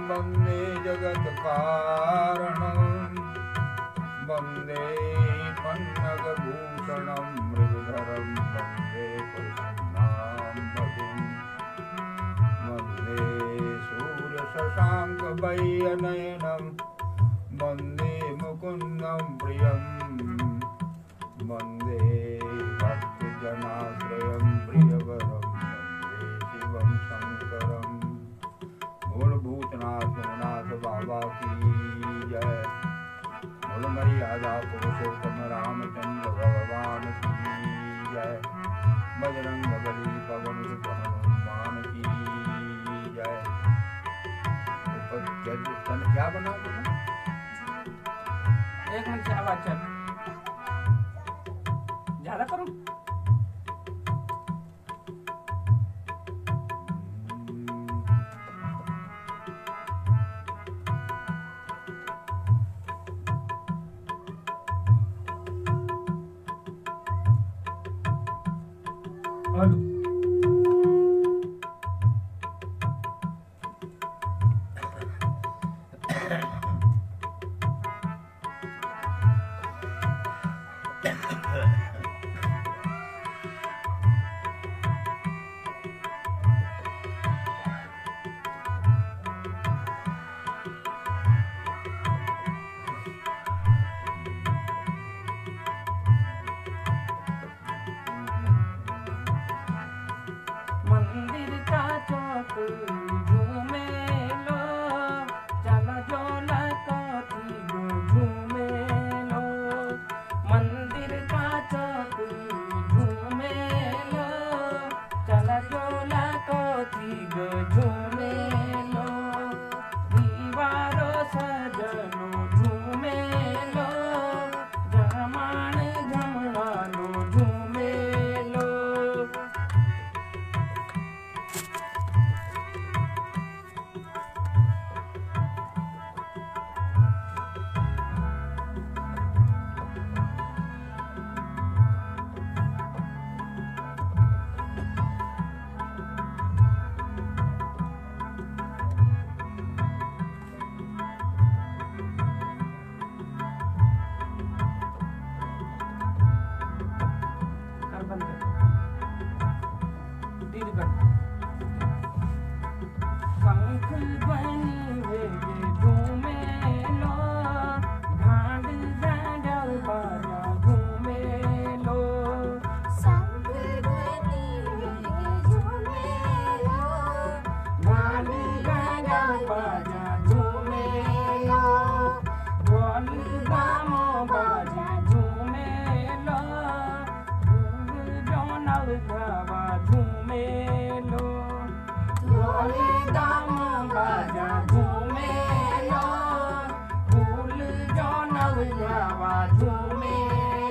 वन्दे जगत्कारणं वन्दे पन्नगभूषणं मृगधरं वन्दे प्रसन्नाम्बुं वन्दे सूर्यशशाङ्कवैर्यनयनं वन्दे मुकुन्दं प्रियं वन्दे भक्तजनाश्रयं प्रियवरं वन्दे शिवं शङ्करं। भूतनाथ भवनाथ बाबा की जय। बोल मर्यादा पुरुषोत्तम रामचंद्र भगवान की जय। बजरंग बली पवन सुत हनुमान की जय। क्या बना तुमने? एक मिनट से आवाज चल ज्यादा करूं? मंदिर का चौक झूमे लो, चला जोला काठी झूमे लो। मंदिर का चौक झूमे लो, चला जोला काठी झूमे लो। दीवारों सजनो झूमे लो, जमान झमना लो झूमे लो। शंख ध्वनि वेगे झूमे लो, घाट गाजल बाजा झूमे लो। शंख ध्वनि वेगे झूमे लो, घाट गाजल बाजा झूमे लो। ढोल गामो बाजा झूमे लो, जोनल गावा झूमे लो। ढोल गामो बाजा झूमे लो, फूल जोनल गावा झूमे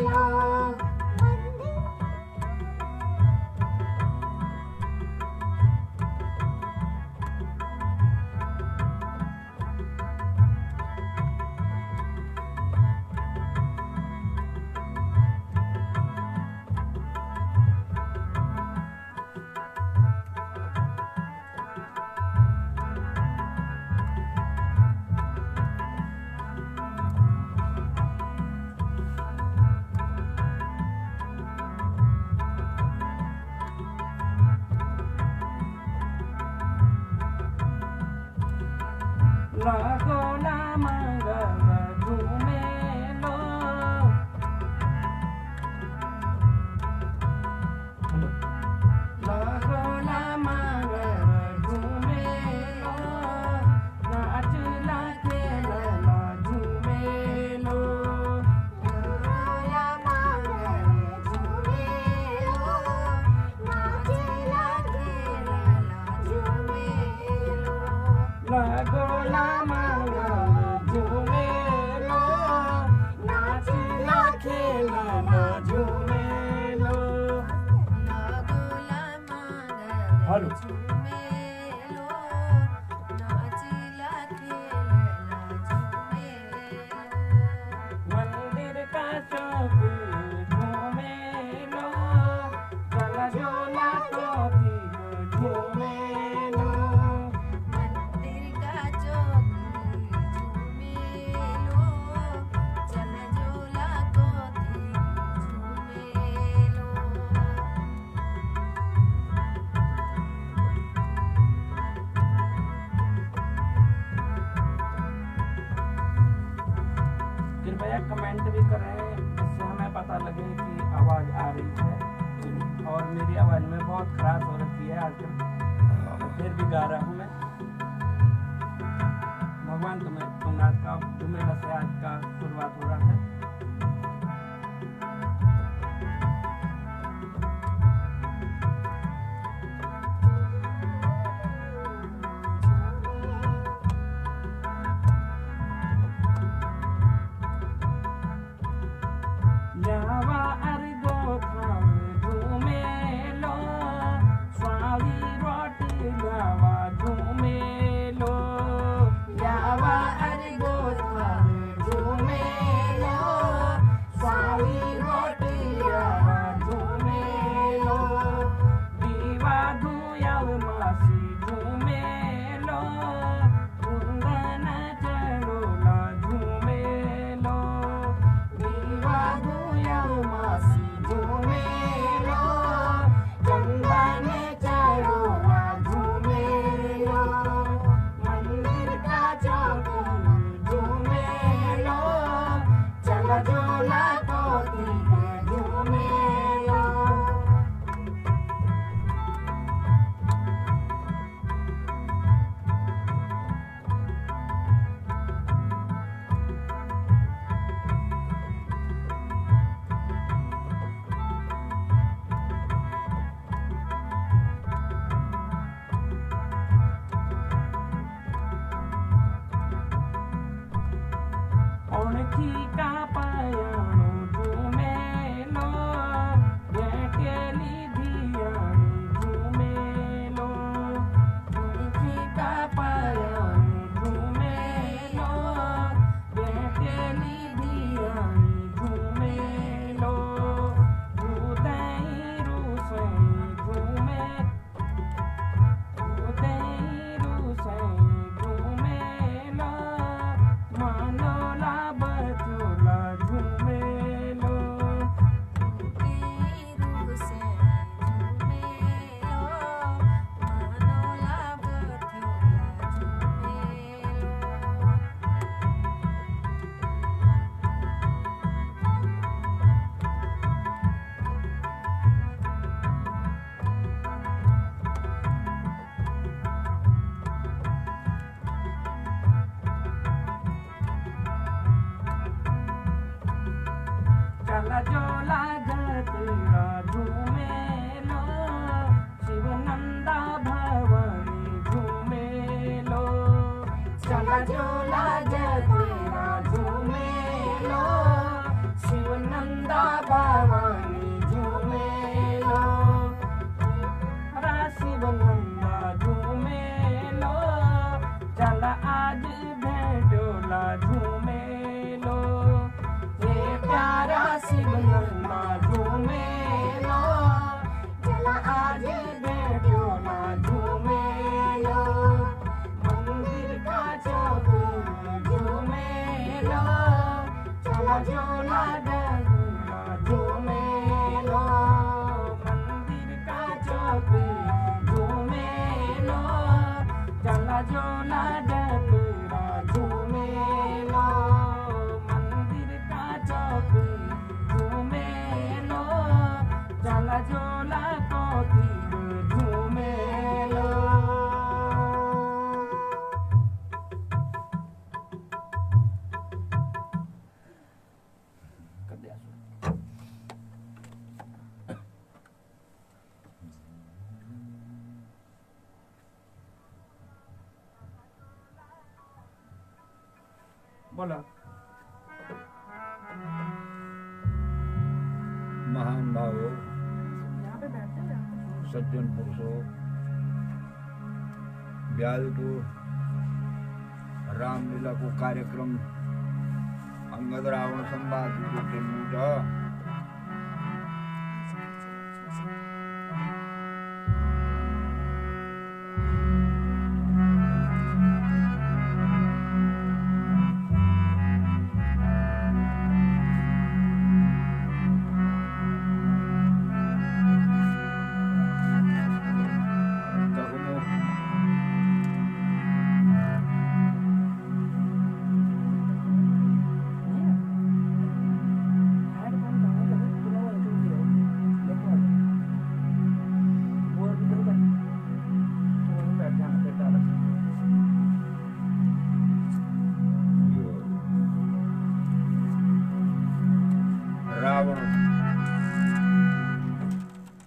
लो। लगोला मंगल झूमे लो, लगोला मंगल झूमे लो। नाचला खेलला झूमे लो। लगोला मंगल झूमे लो, नाचला खेलला झूमे लो। लगोला मंगल झूमे लो, नाचला खेलला झूमे लो। लगोला मंगल हेलो झूमे लो, नाचला खेलला झूमे लो। मंदिर का चौक झूमे लो, चला जोला बहुत खराब हो रखी है आजकल, तो फिर भी गा रहा हूँ मैं। भगवान तुमनाथ का झूमेला से आज का शुरुआत हो रहा है। यावा अर्गो थावे झूमेलो, स्वाली रोटी यावा झूमेलो। यावा अर्गो थावे झूमेलो, स्वाली रोटी यावा झूमेलो। दीवा धुयाव मासी झूमेलो, कुंदन चढ़ोला झूमेलो। दीवा धुयाव मासी झूमेलो, चंदन चढ़ोला झूमेलो। मंदिर का चौक झूमेलो, चल जोला कोती झूमेलो। ओणखी का पायाणो झूमेलो, भेटेली धियाणी झूमेलो। ओणखी का पायाणो झूमेलो, भेटेली धियाणी झूमेलो। उदई रुसई झूमे, उदई रुसई झूमेलो। मनोला बचोला झूमेलो। तीरू से झूमेलो, मनोला बथोला झूमेलो। चला जोला जतरा झूमेलो, शिवनंदा भवानी झूमेलो। चला जोला जतरा झूमेलो, शिवनंदा भवानी झूमेलो। रा शिवनंदा झूमेलो, चला आज भेटोला झूमेलो। ये प्यारा शिवनंदा झूमेलो, चला आज भेटोला झूमेलो। मंदिर का चौक झूमेलो, चला जोला डगरा झूमेलो। मंदिर का चौक झूमेलो, चला जोला डगरा झूमेलो। मंदिर का चौक झूमेलो, चला जोला कोती झूमेलो। कर दिया शुरू। बोलो। महान भावों, यहाँ पे बैठते हैं। सज्जन पुरुषों, ब्यालपुर रामलीला को कार्यक्रम अंगद रावण संवाद के मूड हेडफोन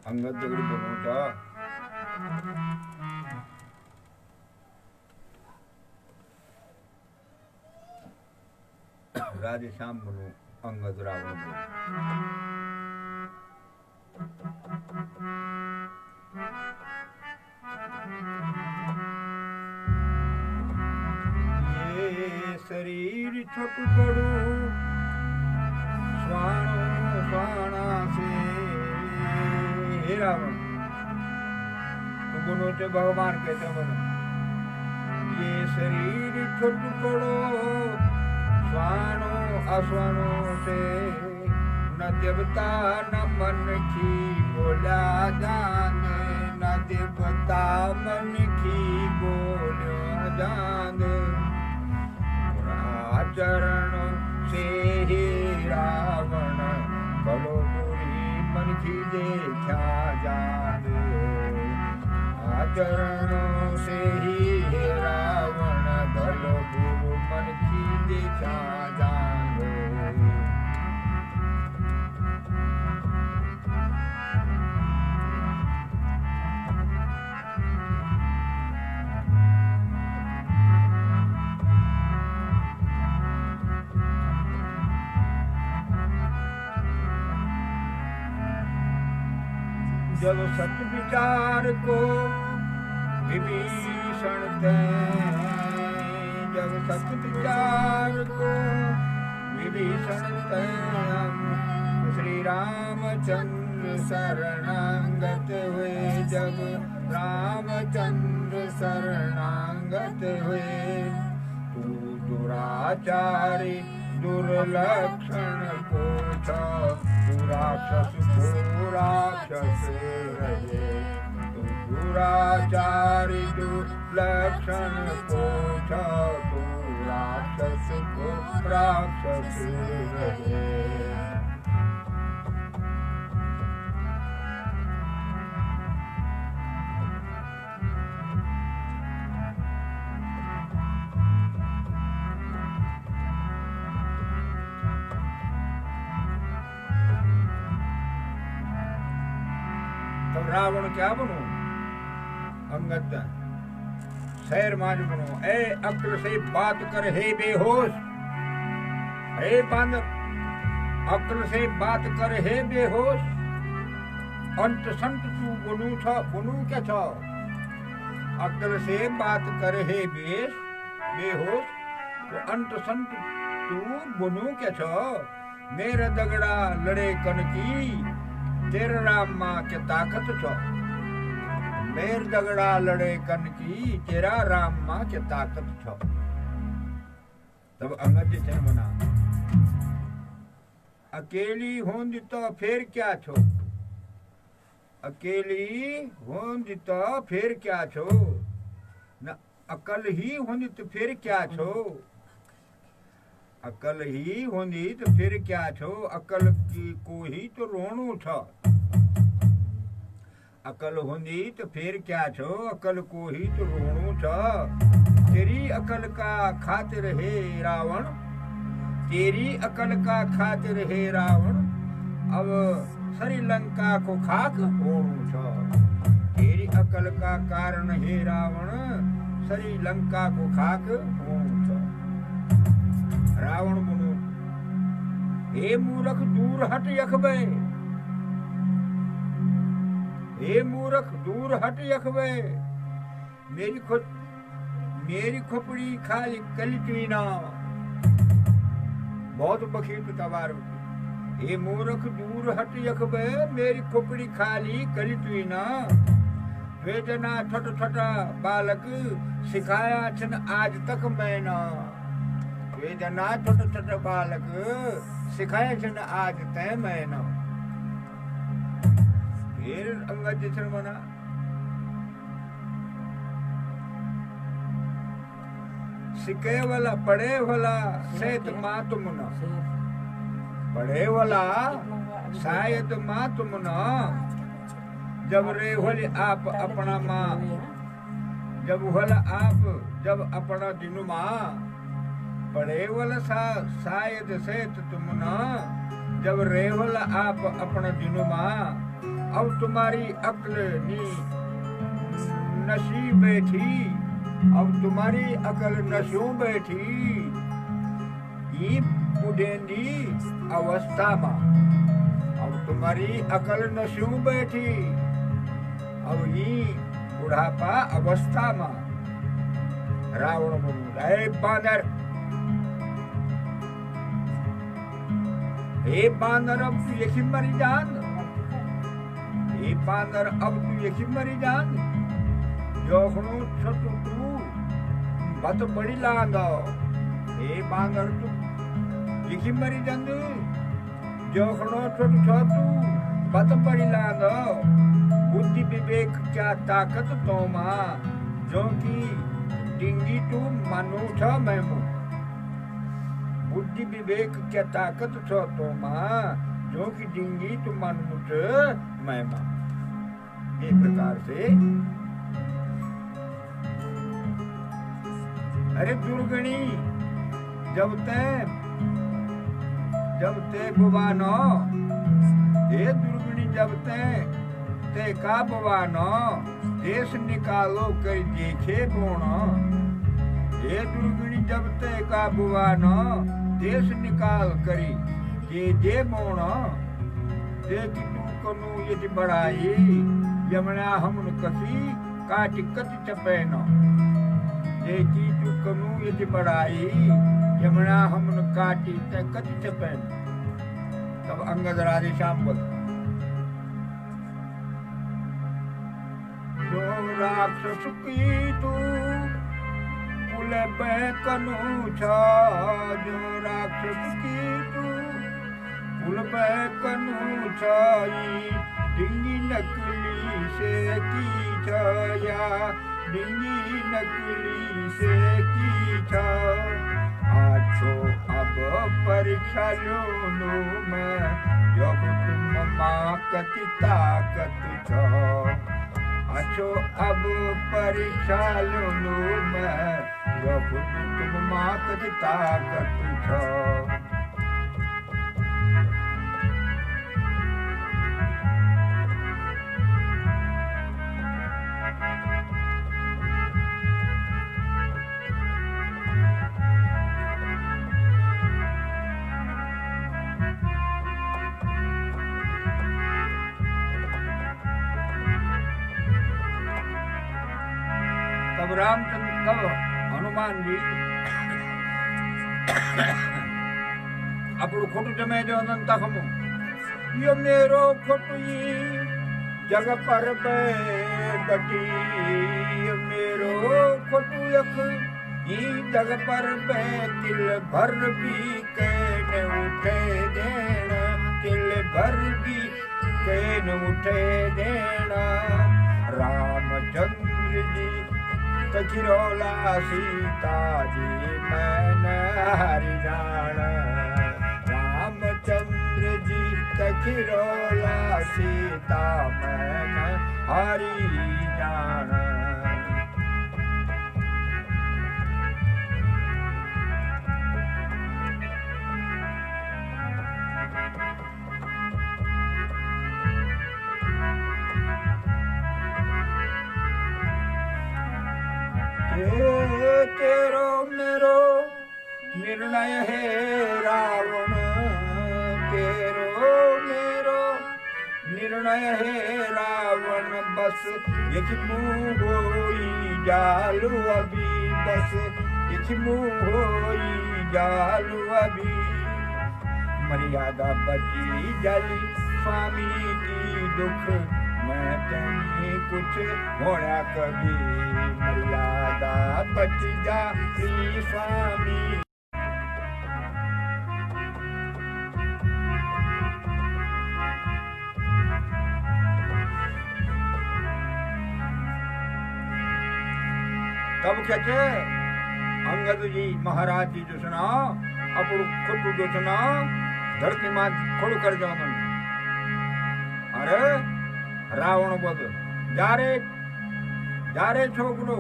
अंगद दगड़ी बोलो चा राधे श्याम बोलो अंगद रावण बोलो ये शरीर छोटू पड़ू स्वाणो स्वाणा से हे रावण तू बोलो तो भगवान कहते बोलो ये शरीर छोटू पड़ो स्वाणो अस्वाणो से न देवता न मन की बोला जाने न देवता मन की बोला जाने चरण से ही रावण बड़ो बुरी मन की देखा जाने आचरण से ही रावण बड़ो बुरु मन की देखा जाने जब सत विचार को विभीषण थे जब सत विचार को विभीषण थे श्री रामचंद्र शरणागत हुए जब रामचंद्र शरणागत हुए तू दुराचारी दुर्लक्षण पोछ राक्षस को राक्षस रहे तू दुराचारी दुर्लक्षण पोछ तू राक्षस को राक्षस रहे रावण क्या बनो अंगद शहर माज बनो ए अक्ल से बात कर हे बेहोश हे बांदर अक्ल से बात कर हे बेहोश अंत संत तू बनु छ बनु क्या छ अक्ल से बात कर हे बेहोश तो अंत संत तू बनु क्या छ मेरा दगड़ा लड़े कन की तेरा राम माँ के ताकत छो मेर दगड़ा लड़े कन की तेरा राम माँ के ताकत छो तब अंगद जी बना अकेली होंद तो फिर क्या छो अकेली होंद तो फिर क्या छो न अकल ही होंद तो फिर क्या छो अकल ही होंदी तो फिर क्या छो अकल की को ही तो रोणू छ अकल होंदी तो फिर क्या छो अकल को ही तो रोणू छ तेरी अकल का खातिर है रावण तेरी अकल का खातिर है रावण अब श्रीलंका को खाक होणू छ तेरी अकल का कारण है रावण श्रीलंका को खाक होणू छ रावण बोलो हे मूर्ख दूर हट यखबे हे मूर्ख दूर हट यखबे मेरी खोपड़ी खाली कलिटवी ना बहुत बखीट तवार हे मूर्ख दूर हट यखबे मेरी खोपड़ी खाली कलिटवी ना वेदना छोटा छोटा बालक सिखाया छन आज तक मैंने वेदना छोटे छोटे बालक सिखाए छन आज तय मैंने फिर अंगद जी मना सिखे वाला पढ़े वाला सेत मातुम न पढ़े वाला शायद मातुम न जब रे होली आप अपना माँ जब होला आप जब अपना दिनु माँ पढ़े वाला शायद से तुम न जब रेवल आप अपना दिनु माँ अब तुम्हारी अक्ल नी नशी बैठी, अब तुम्हारी अकल नशों बैठी, ये बुढ़ेंदी अवस्था में। अब तुम्हारी अकल नशों बैठी, अब ये बुढ़ापा अवस्था में। रावण बोलू, हे बानर, हे बानर, अब तू यही मरी जान। हे बानर, अब तू यही मरी जान। जोखणो छोटू तू बत बड़ी लांदो। हे बानर, तू यही मरी जंद। जोखणो छोटू छोटू बत बड़ी लांदो। बुद्धि विवेक क्या ताकत तो मां, जो की डिंगी तू मानो छ मैमू। बुद्धि विवेक क्या ताकत छो तो मां, जो की डिंगी तू मानो छ मैमा। ये प्रकार से अरे दुर्गणी, जब ते बुवानो, ये दुर्गणी जब ते का बुवानो, देश निकालो कर देखे बोनो। ये दुर्गणी जब ते का बुवानो, देश निकाल करी जे बोनो। देखी तू कनु यदि बढ़ाई, यमना हमन कसी काटी कति चपैनो। देखी तू कनु यदि बढ़ाई, यमना हमन काटी ते कति चपैनो। तब अंगद राधे श्याम बोल, जो राक्षस की तू कुल बैकनु छा, जो राक्षस की तू कुल बैकनु छाई। डिंगी नकली से की छया, डिंगी नकली से की छा। आछो अब परीक्षा लो मैं, जब तुम माँ कति ताकत छो। अच्छो अब परीक्षा लो मैं, जब तुम माँ कति ताकत छो। तब रामचंद्र, तब हनुमान जी अपड़ू खोटू जमे जो अनंत हमू, यो मेरो खोटू जग पर बैठी। यो मेरो खोटू यख जग पर तिल भर भी कैन उठे देना, तिल भर भी कैन उठे देना। रामचंद्र जी तखिरोला सीता जी मैन हरि जान। रामचंद्र जी तखिरोला सीता मैन हरि जान। तेरो मेरो निर्णय है रावण, तेरो मेरो निर्णय है रावण। बस यही मुँह होई जालू अभी, बस यही मुँह होई जालू अभी। मर्यादा बची जली स्वामी की दुख, मैं तनी कुछ होना कभी। मर्यादा बच जाती स्वामी। तब कहते अंगद जी महाराज जी जो सुना अपू खुद जो सुना धरती मां खोड़ कर जाओ। अरे रावण बोल जा रे छोकरो,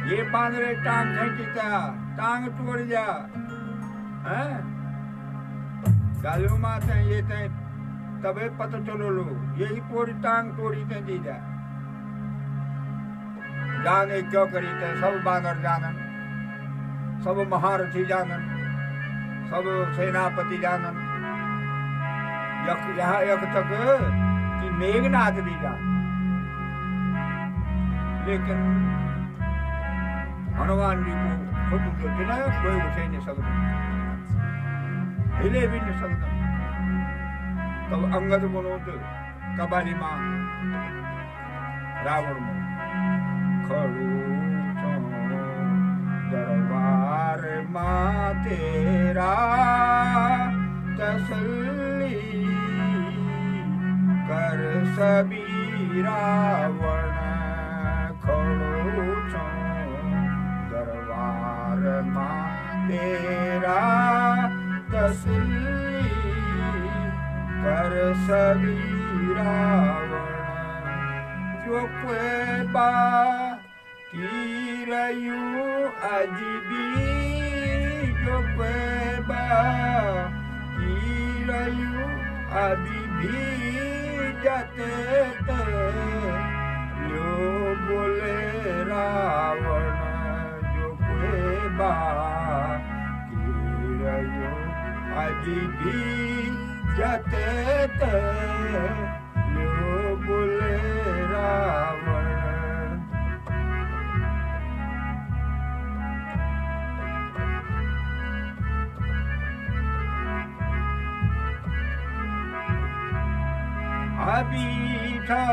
ये बांध रे टांग खेची क्या, टांग तोड़ जा। हैं गालू माते ये ते तबे पता चलो लो यही पूरी टांग तोड़ी ते दी जा जाने क्यों करी थे सब बानर जानन सब महारथी जानन सब सेनापति जानन यहाँ यक तक कि मेघनाथ भी जान लेकिन हनुमान जी को खुद जो चुना कोई उठे नहीं सकता हिले भी नहीं सकता तब अंगद बोलो तो कबाली मां रावण में खड़ू दरबार मां तेरा तसल्ली कर सभी रावण खड़ो छो दरबार मां तेरा तसल्ली कर सभी रावण जो क्वेबा की रयू अजबी जो क्वेबा की रयू अभी भी जाते ते लो बोले रावण जो क्वेबा की रयू अभी भी जाते ते लो बोले रावण अभी था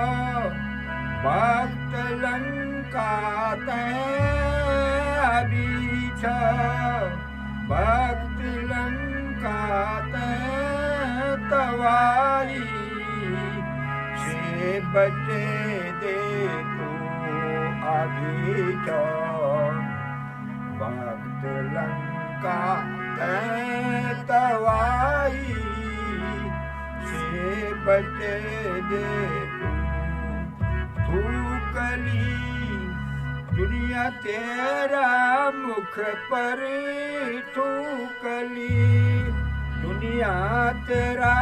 भक्त लंका ते अभी था भक्त लंका ते तवाई से बचे दे तू अभी तो भक्त लंका ते तवाई से बचे दे तू कली दुनिया तेरा मुख पर तू कली दुनिया तेरा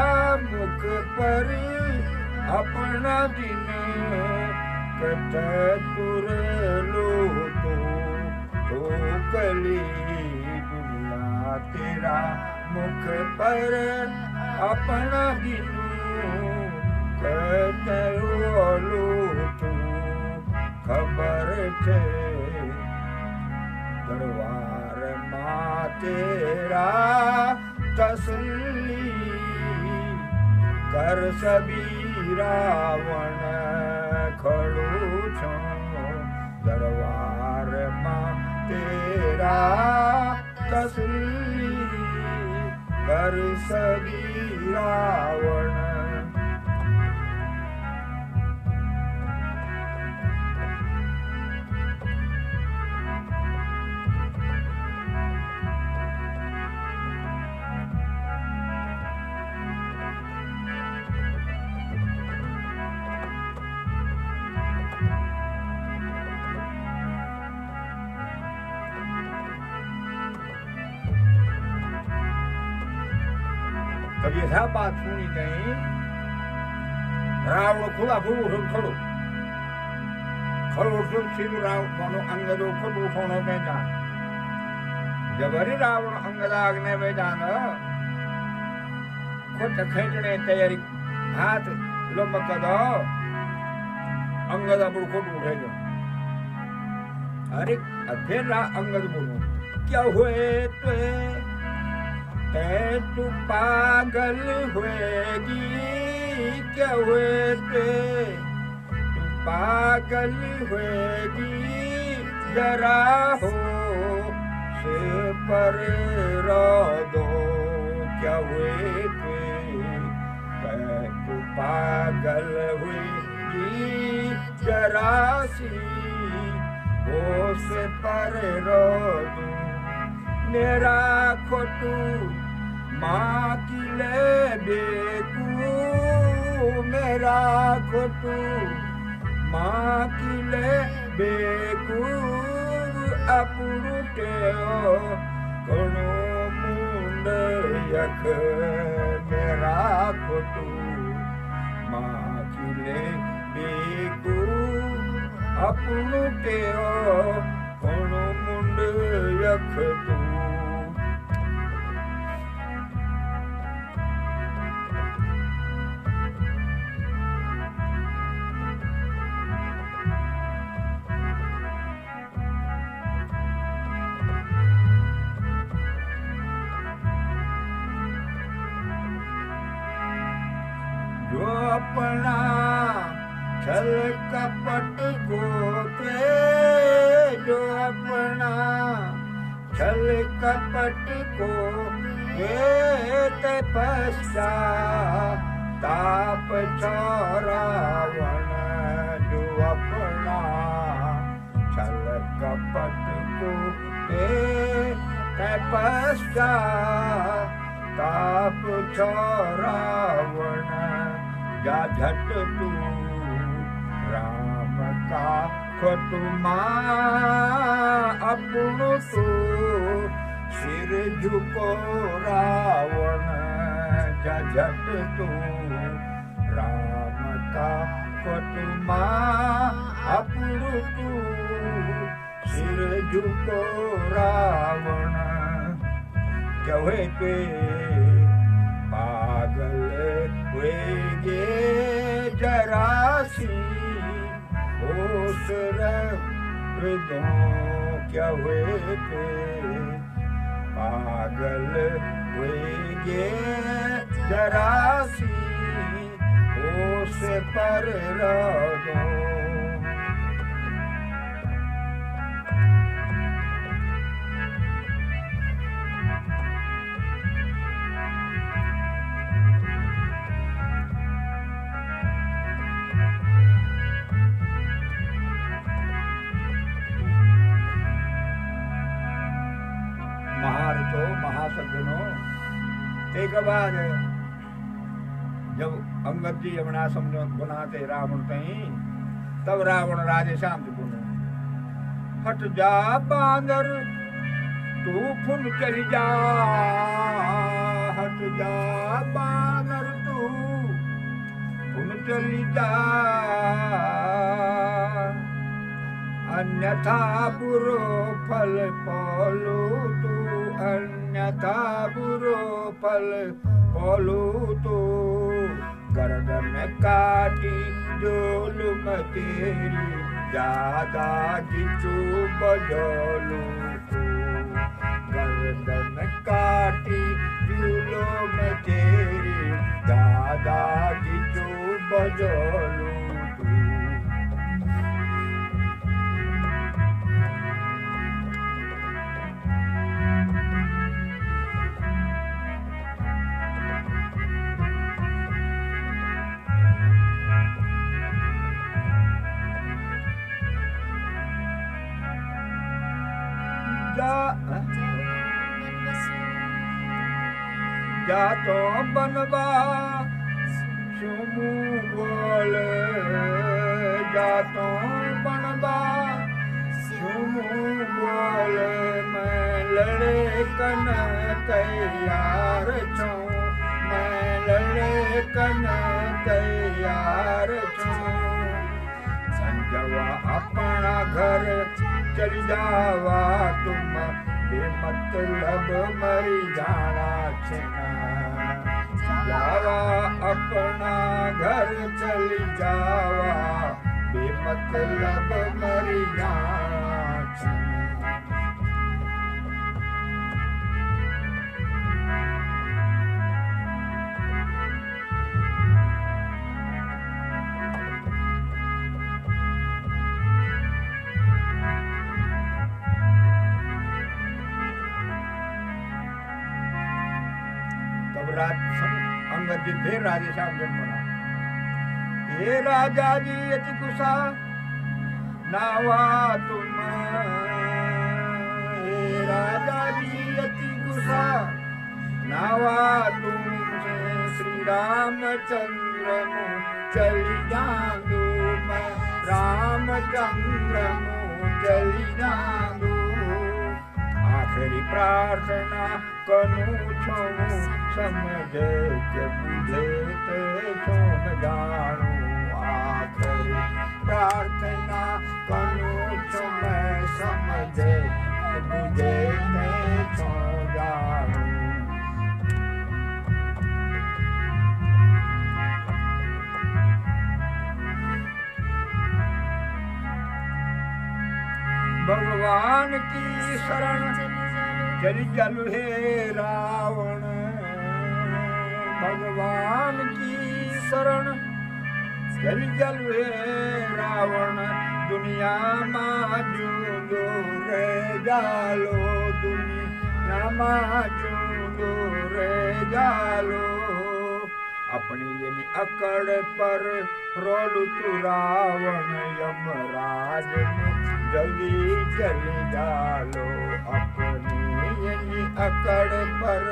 मुख पर अपना दिन कट तुर लो तो कली दुनिया तेरा मुख पर अपना दिन कट लो तो खबर छे दरबार मां तेरा तसल्ली कर सभी रावण खड़ो छो दरबार मां तेरा तसल्ली कर सभी रावण तब ये सब बात सुनी गई रावण खुला फूल खड़ो खड़ो सुन सिंह रावण मनो अंगदो खुद उठोनो में जान जब हरि रावण अंगदाग्ने में जान खुद खेचने तैयारी हाथ लंबक दो अंगद अब खुद उठे जो अरे फिर अंगद बोलो क्या हुए तू पागल होएगी क्या हुए तू पागल होएगी जरा हो से पर रो दो क्या हुए तू पागल होएगी जरा सी हो से पर रो दो मेरा खोटू माँ की ले बेकू मेरा खोटू माँ की ले बेकू अपरूटे कोनो मुंड यख मेरा खोटू माखिले बेकू अपनू टेओ कोण मुंड यख तू जो अपना छल कपट को ते जो अपना छल कपट को ते पश्चात ताप छोरावण जो अपना छल कपट को ते पश्चात ताप छोरावण जा झट तू राम का खटुमा अपनु तू सिर झुको रावण जा झट तू राम का खटुमा अपनु तू सिर झुको रावण कहे ते पागल वेगे जरासी होश हृदयों क्या हुए थे पागल वेगे जरासी होश पर रहो महासज्जनों एक बार जब अंगद जी अपना समझो बनाते रावण तई तब रावण राजे श्याम जी बोले हट जा बांदर तू फुल चली जा हट जा बांदर तू फुल चली जा अन्यथा बुरो फल पालो तू अन्यथा बुरो फल पालो तू गर्दन काटी जोलुम तेरी ज्यादा जिचू बजोलू तू गर्दन काटी जुलुम तेरी ज्यादा जिचू बजोलू जा तो बनवा सुमू बोल जा तो बनवा सुमू बोल मैं लड़े कन तैयार छूं मैं लड़े कन तैयार छूं संजवा अपना घर चल जावा तुम बेमतलब मरी जाना छना जावा अपना घर चल जावा बेमतलब मरी जाना छना अंगद जी फिर राजे श्याम जन बना हे राजा जी अति गुस्सा नावा तुम हे राजा जी अति गुस्सा नावा तुम श्री रामचंद्र मु चली जाऊं मैं रामचंद्र मु चली जाऊं आखिरी प्रार्थना कनु छो समझ के बुझे ते छो न जानू आखिरी प्रार्थना कनु छो मैं समझ के बुझे ते छो जानू भगवान की शरण चली चल हे रावण भगवान की शरण चली चल हे रावण दुनिया मां जूंदो रे जालो दुनिया मां जूंदो रे जालो अपनी यनी अकड़ पर रोलू तू रावण यमराज में जल्दी चली जालो अपनी यही अकड़ पर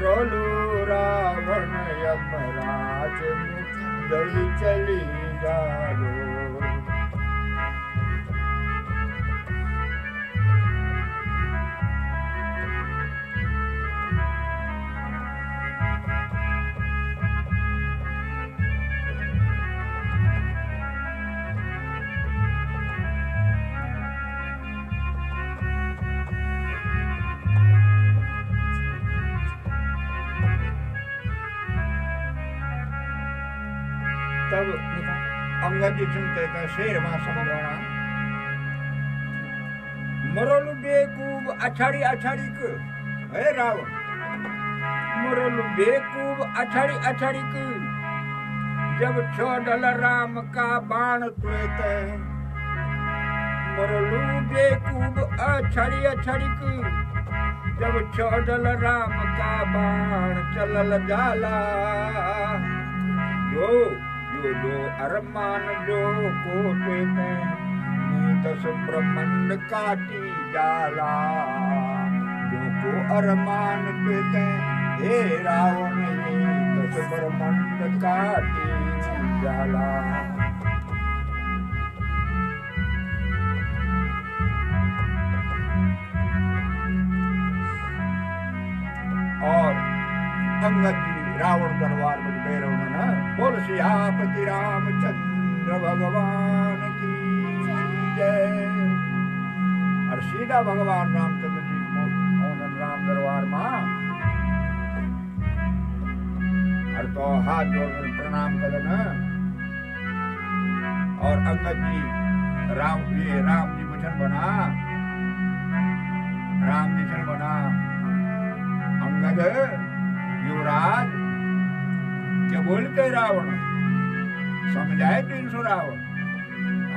रोलू रावण यमराज में जल्दी चली जालो तब अंगद जी सुनते थे शेर मां समझाना मरोलू बेकूब अछाड़ी अछाड़ी क हे रावण मरोलू बेकूब अछाड़ी अछाड़ी क जब छोड़ल राम का बाण तुएते मरोलू बेकूब अछाड़ी अछाड़ी क जब छोड़ल राम का बाण चलल जाला जो अरमान जो कोटे में नीत सुब्रमंड काटी जाला जो को अरमान पेते हे रावण नीत सुब्रमंड काटी जाला और अंगद जी रावण दरबार में बैठे उन्होंने बोल सियापति रामचंद्र भगवान की जय और सीधा भगवान रामचंद्र जी मोहन राम दरबार मां और तो हाथ जोड़ प्रणाम कर और अंगद जी राम जी भूषण बना राम जी बना अंगद युवराज क्या बोलते रावण समझाए तो इनसु रावण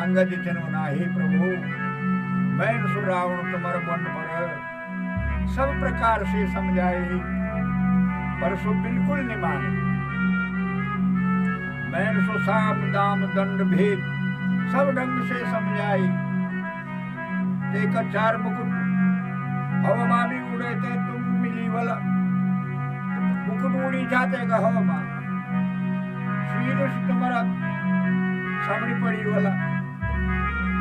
अंगद जी ना हे प्रभु मैं इनसु रावण तुम्हारे मन पर सब प्रकार से समझाए पर सो बिल्कुल नहीं माने मैं इनसु साम दाम दंड भेद सब ढंग से समझाई एक चार मुकुट हवा भी उड़े थे तुम मिली वाला मुकुट उड़ी जाते का हवा शीर्ष तुम्हारा सामने पड़ी वाला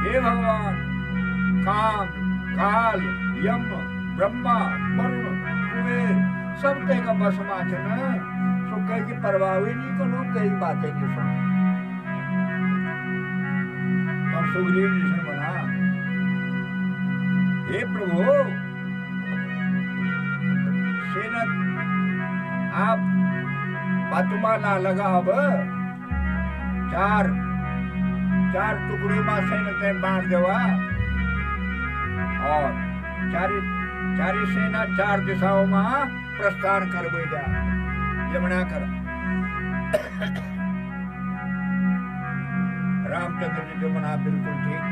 हे भगवान काम काल यम ब्रह्मा वरुण कुबेर सब ते का बस माचन सो कह की परवाह ही नहीं करो कई बातें नहीं सुन और सुग्रीव जी से बना हे प्रभु सेना आप बातुमा ना लगा अब चार टुकड़ी में सेना ते बांट देवा और चारी सेना चार दिशाओं में प्रस्थान कर बेजा यमुना कर रामचंद्र जी जो मना बिल्कुल ठीक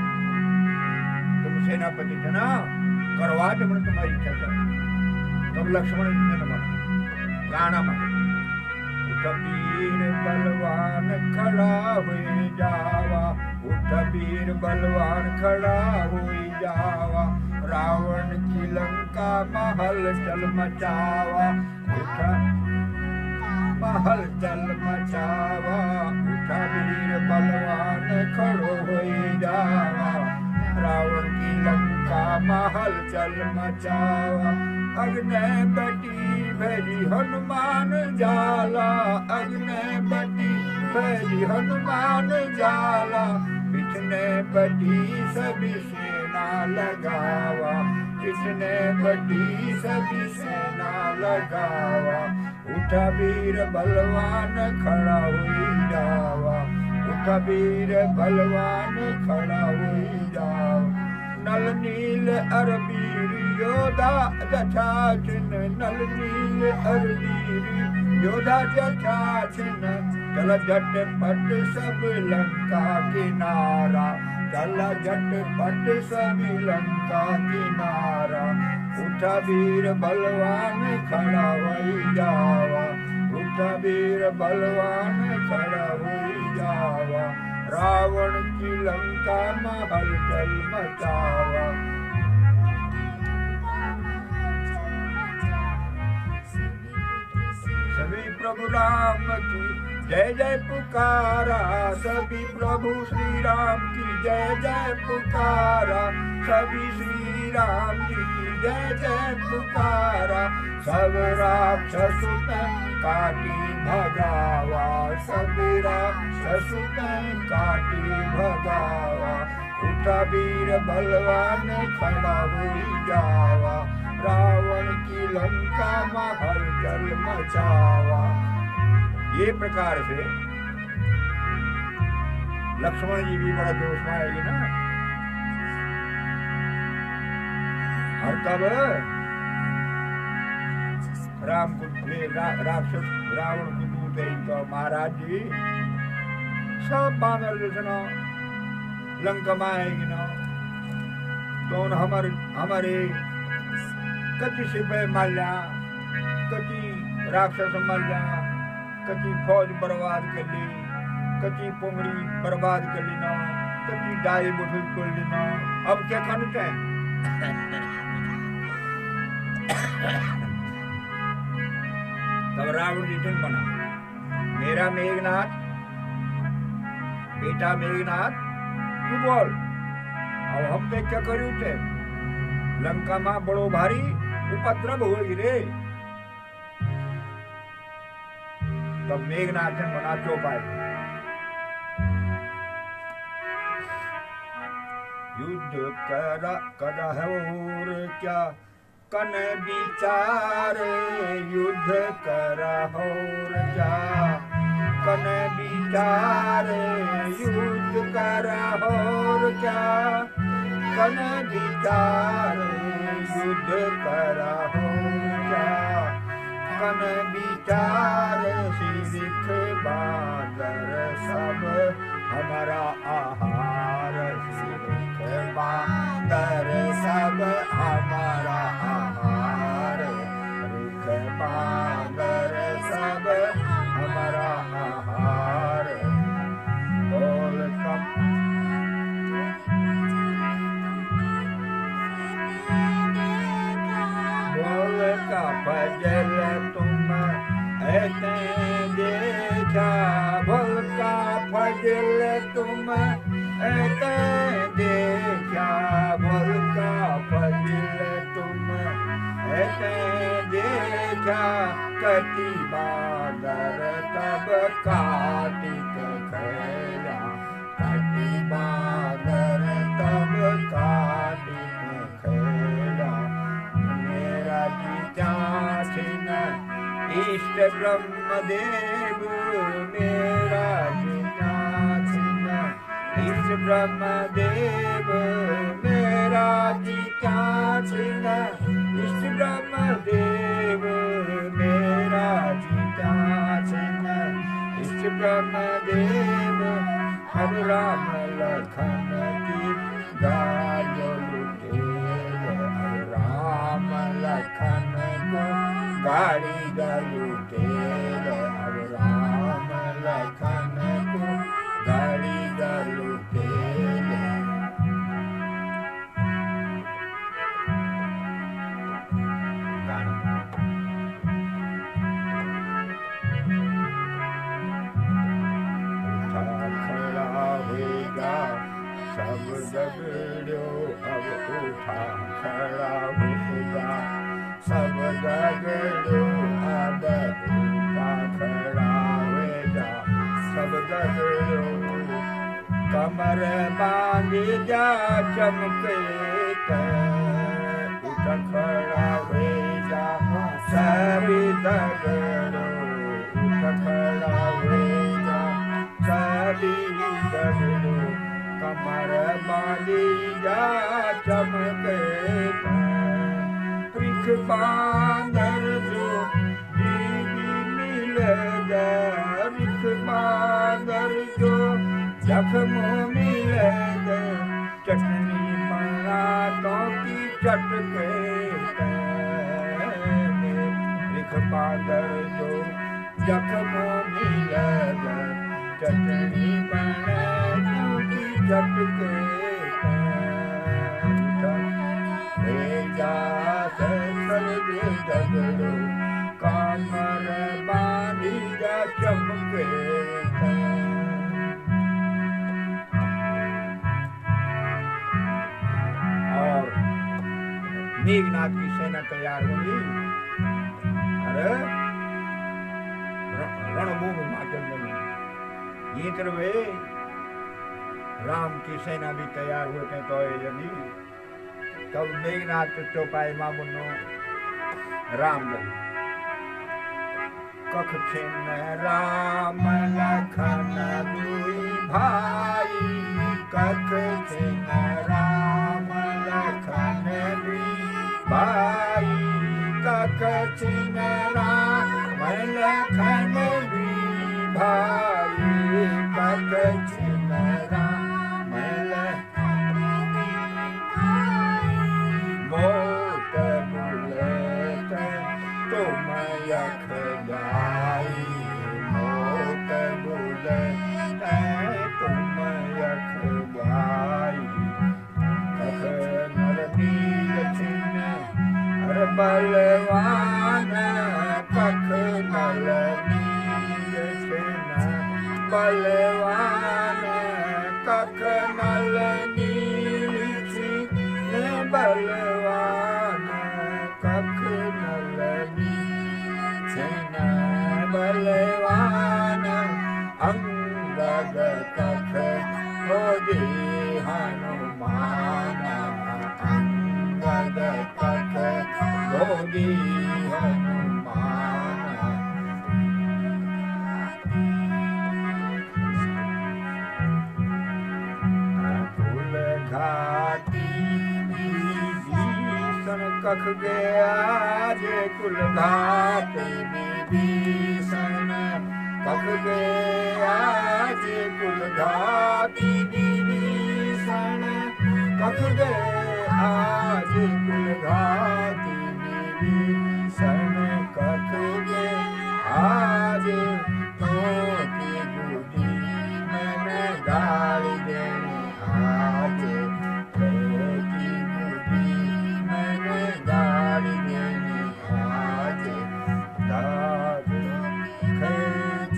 तुम सेनापति थे ना करवा दे मैंने तुम्हारी इच्छा कर तब लक्ष्मण जी ने मना गाना मना वीर बलवान खड़ा हुई जावा उठ वीर बलवान खड़ा हुई जावा रावण की लंका महल चल मचावा उठ महल चल मचावा उठ वीर बलवान खड़ो हुई जावा रावण की लंका लंका महल चल मचावा। अग्नि बटी भेजी हनुमान जाला, अग्नि बटी भेजी हनुमान जाला। पिछने बटी सभी सेना लगावा, पिछने बटी सभी सेना लगावा। उठा वीर बलवान खड़ा हुई जावा, उठा वीर बलवान खड़ा हुई जावा। नल नील अरबीर योधा जठा छिन्न, नल नील अरबीर योधा जठा छिन्न। चल झट पट सब लंका किनारा, चल झट पट सब लंका किनारा। उठा वीर बलवान खड़ा हुई जावा, उठा वीर बलवान खड़ा हुई जावा। रावण की लंका महल चल मचावा। सभी प्रभु राम की जय जय पुकारा, सभी प्रभु श्री राम की जय जय पुकारा। सभी श्री राम जी की जय जय पुकारा। सब राक्षस काटी भगावा, सब राक्षस काटी भगावा। उठा वीर बलवान खड़ा हुई जावा, रावण की लंका महल जल मचावा। ये प्रकार से लक्ष्मण जी भी बड़ा जोश में आएगी ना। और तब राम को राक्षस रावण को दूर गई तो महाराज जी सब बानर जैसे ना लंका में आएगी ना, तो हमारे कति सिपाही मर जा, कति राक्षस मर जा, कति फौज बर्बाद कर ली, कति पोंगरी बर्बाद कर ली ना, कति डाई बुठल कर ली ना। अब क्या करना चाहिए? तब रावण जी दिन बना, मेरा मेघनाथ बेटा मेघनाथ तू बोल, अब हम पे क्या करू थे? लंका में बड़ो भारी उपद्रव होगी रे। तब मेघनाथ बना चौपाई, युद्ध करह और क्या कन विचार, युद्ध करह और क्या कन विचार। युद्ध करह और क्या कन विचार, युद्ध करह और क्या कन विचार। सिख बादर सब हमारा आहार, सिख बादर सब हमारा आहार। सिख बादर सब हमारा आहार। बोल कब बोल का फजल तुम ऐसे देखा, बोल का फजल तुम ऐसे देखा, बोल का फजल तुम ऐसे देखा। कति बादर तब काटिक खेला, कति बादर तब काटिक खेला। मेरा जीता छिन इष्ट ब्रह्मदेव, मेरा जीता छिन इष्ट ब्रह्मदेव। मेरा जीता छिन इष्ट ब्रह्मदेव, मेरा जीता छिन इष्ट ब्रह्मदेव। अब राम लखन की गायो लुटेर, अब राम लखन को गाड़ी गलुटेर, अब राम लखन को गाड़ी गलुटेर। सब दगड़ो अब उठा खड़ा होगा सब दगड़ो अब उठा खड़ा होगा सब दगड़ो कमर बांधी जा चमके उठ खड़ा होगा सभी दगड़ो उठ खड़ा होगा सभी दगड़ो कमर बांधी जा चमके रिख बांधर जो जीवी मिलेगा रिख बांधर जो जख्म मिलेगा चटनी पराठों की चटके रिख बांधर जो जख्म मिलेगा चटनी पराठों की चटके भेजा सर दगड़ो कमर बांधी जा चमके और मेघनाथ की सेना तैयार हो गई अरे रणभूमि माचल में ये तरह राम की सेना भी तैयार हुए थे तो यदि तब मेघनाथ चौपाई मामुनो राम लगे कख छिन राम लखन दुई भाई कख छिन राम लखन दुई भाई कख छिन राम लखन दुई भाई कख छिन राम लखन मोट बुलेट तुम यख जाई मोट बुलेट तुम यख जाई कख नर नील छिन हर बलवान कख नर नील छिन बलवान कख नल नील छिन बलवान कख नल नील छिन बलवान अंगद कख होदी हनुमान अंगद कख होदी हनुमान फूल घाटी विभीषण कख गया जे कुल घाटी विभीषण कख गया जे कुल घाटी विभीषण कख गया जे कुल घाटी विभीषण कख गया जे तो की गुडी मैंने गाली देने आज तो की गुडी मैंने गाली देने आज दाद खेच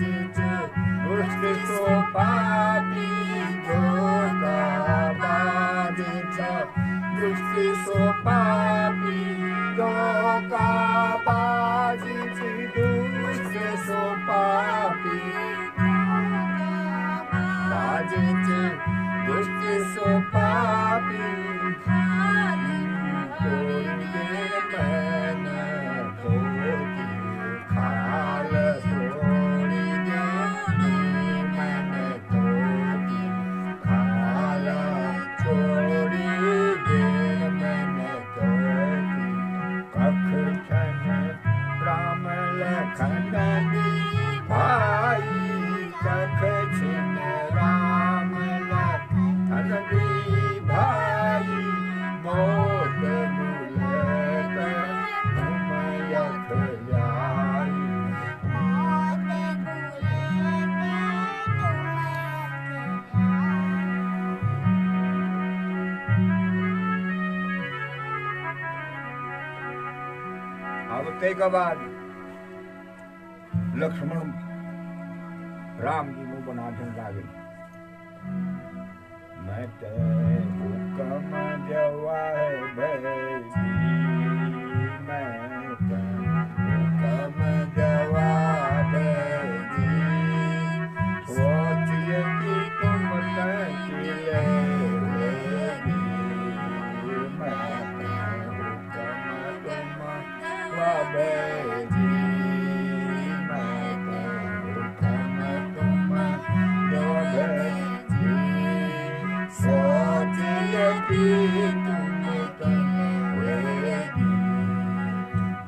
उसके तो पापी जोगा बाज उसके तो पापी जोगा बाज उसके तो पापी बाज दुष्ट सो पापी कोई मैन धोती खाल छोड़ी दे मन धोती खाल छोड़ी दे मन धोती कख छन राम लखन भाई कख छिन राम लखन भाई मोट बुलेट तुम यख जाई अब ते के बाद लक्ष्मण राम जी मुंह बना लागे मैं जवाब जी मैं हुकम जवाब जी सोचिए कि तुम तकिले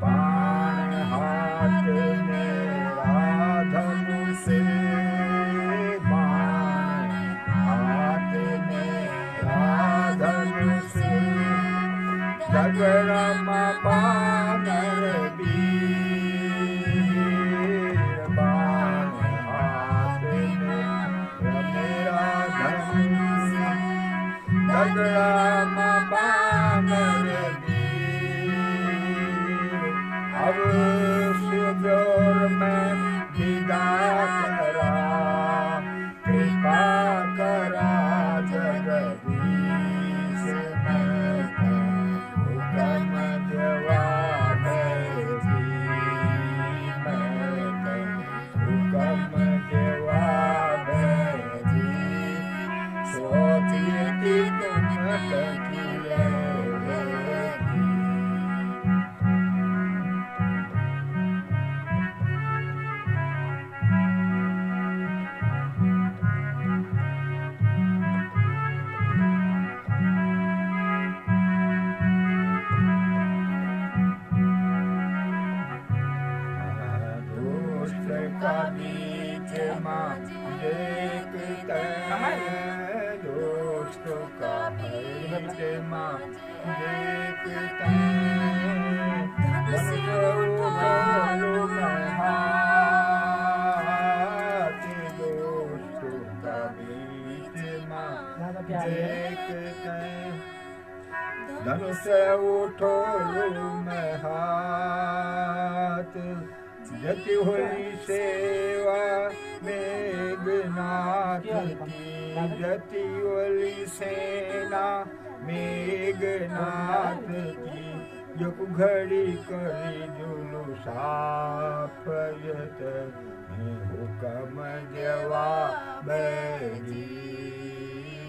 बाण हाथ मेरा धनुष बाण हाथ मेरा धनुष डगरमा बानर वीर बाण हाथ मेरा धनुष डगरमा बानर वीर अब सुजोर में विदा करा कृपा करा जगदीश मैं हुकम जवाब जी मैं हुकम जवाब जी सोचिए कि तुम तकिले दोस्त का बीच माँ देखते दोस्त का बीच माँ देखते धनुष उठालो मैं हाथ दोस्त का बीच माँ देखते धनुष उठालो मैं हाथ जति हुई सेवा मेघनाथ की जति हुई सेना मेघनाथ की जो घड़ी करी जुलूसा फजत हुकम जवाब जी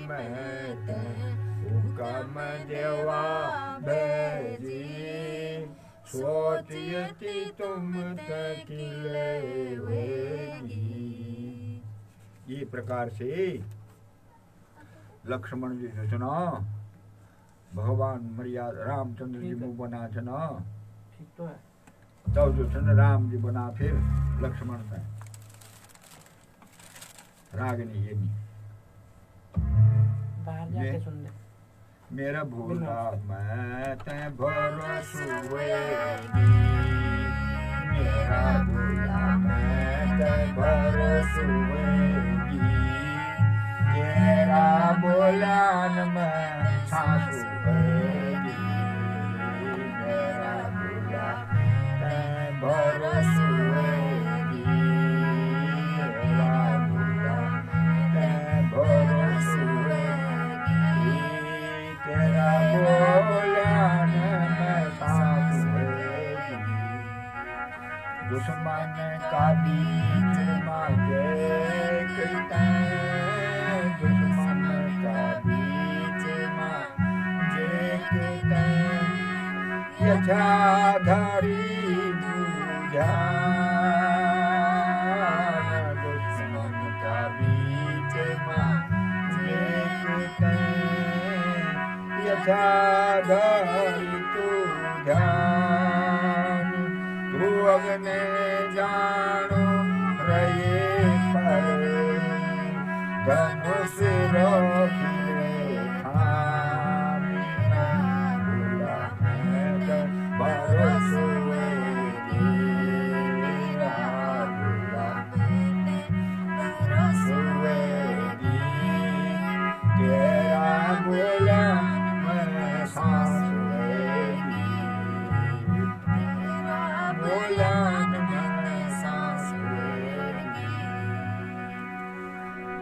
मैं हुकम जवाब जी सोचिए कि तुम तकिले ये प्रकार से लक्ष्मण जी ने सुना भगवान मर्यादा रामचंद्र जी मुँह बना सुना ठीक तो है तब जो सुन राम जी बना फिर लक्ष्मण का रागिनी ये नहीं बाहर जाके सुन ले मेरा भूला मैं तै भरोस मेरा भूला मैं तै भरोस तेरा बोलान में सासु मेरा भूला तै भरोस मेरा भूला तै भरोस तेरा बोलान में सास दुश्मन का बीच मांगे दुश्मन का बीच मांगे यथाधारी दुश्मन का बीच मांगे यथाधारी तू ध्यान तू अग्नि जानो रहे पर धनुष रोकिले खामी भूला भरोस तेरा बोला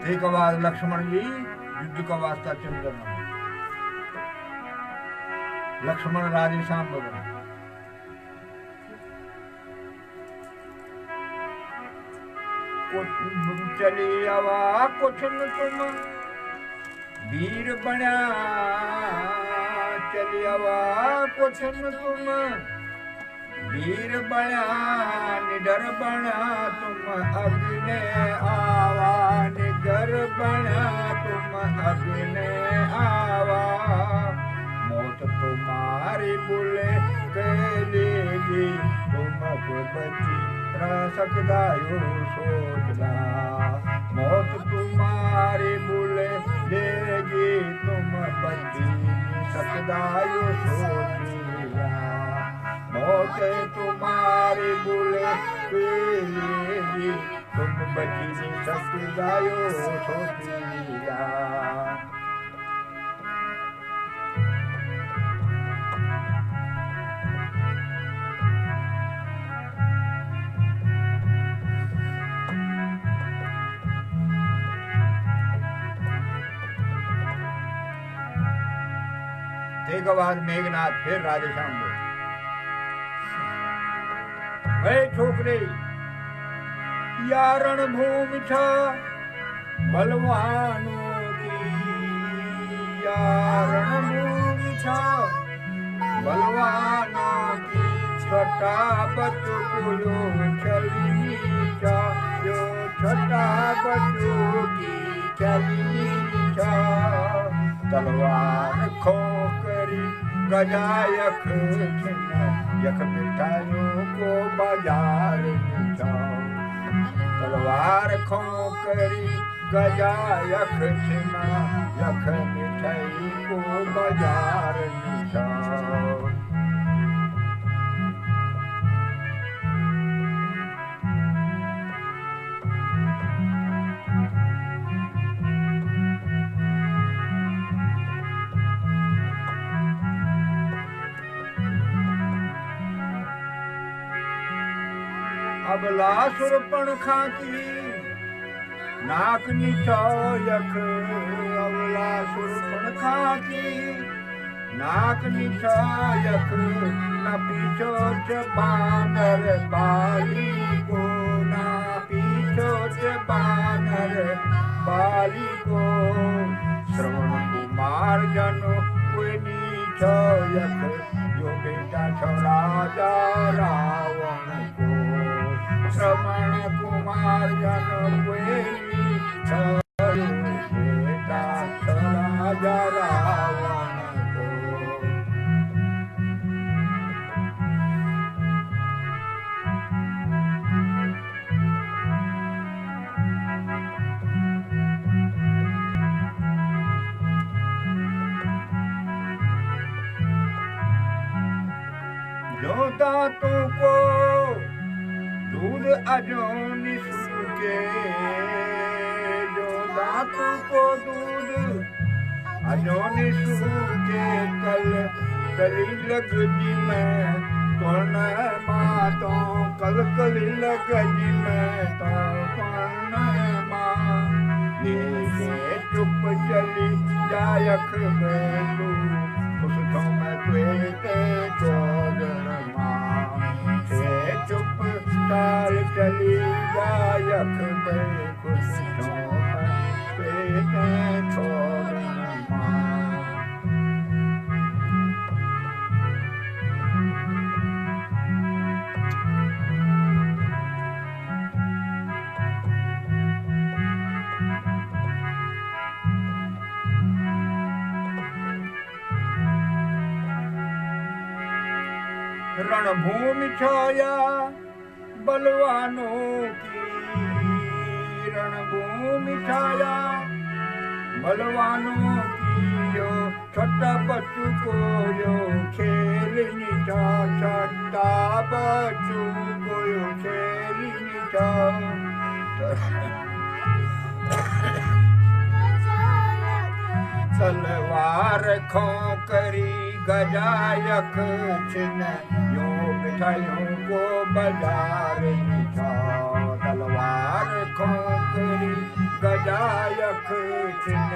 एक आवाज लक्ष्मण जी युद्ध का वास्ता चल करना लक्ष्मण राधे श्याम बदना चली आवा कुछ न तुम वीर बना चली आवा कुछ न तुम वीर बना निडर बना तुम अग्नि आवा निडर बना तुम अग्नि आवा मौत तुम्हारी बुले कलेगी तुम बची न सकदा यो सोचला मौत तुम्हारी बुले देगी तुम बची न सकदा यो सोचला मौत तुम्हारी बुले कलेगी तुम बची न सकदा यो सोचला एक बाद मेघनाथ फिर राधे श्याम बोले वे छोकरे या रणभूमि था बलवानों की या रणभूमि था बलवानों की छोटा बच्चों को यो चलनी था यो छोटा बच्चों की चलनी था तलवार खोकरी गजा यख छिना यख मिठाइयों को बाजार में जाओ तलवार खोकरी गजा यख छिना यख मिठाई को बाजार में जाओ अबला सुरपण खाकी नाक नीचो यख अबला सुरपण खाकी नाक नीचो यख न पीछो च बानर बाली को ना पीछो च बानर बाली को श्रवण कुमार जनो कोई नीचो यख जो बेटा छो राजा रावण को श्रवण कुमार जन कोई बेटा राजा रावण को जो दांतों को दूध अजोनी सूखे जो दांतों को दूध अजोनी सूखे कल कली लग जी मैं कौन मातों कल कली लग जी मैं तो कौन माँ ये चुप चली जायख में तू उस तो मैं पेटे छोड़न माँ चुप ताल चली गायक में खुश पेटे छोड़न माँ रणभूमि छाया बलवानों की रणभूमि छाया बलवानों की यो छोटा बच्चू को यो खेलनी था छोटा बच्चू को यो खेलनी था तलवार खोकरी गजायक छिन यो मिठाइयों को बाजार में जाओ तलवार खोकरी गजायक छिन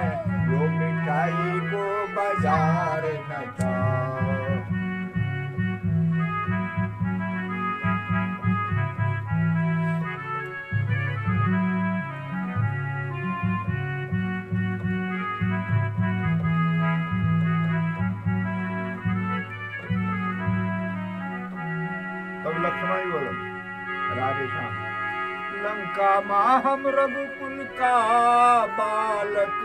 यो मिठाई को बाजार में जाओ में बोलो राधे श्याम। लंका माँ हम रघुकुल का बालक,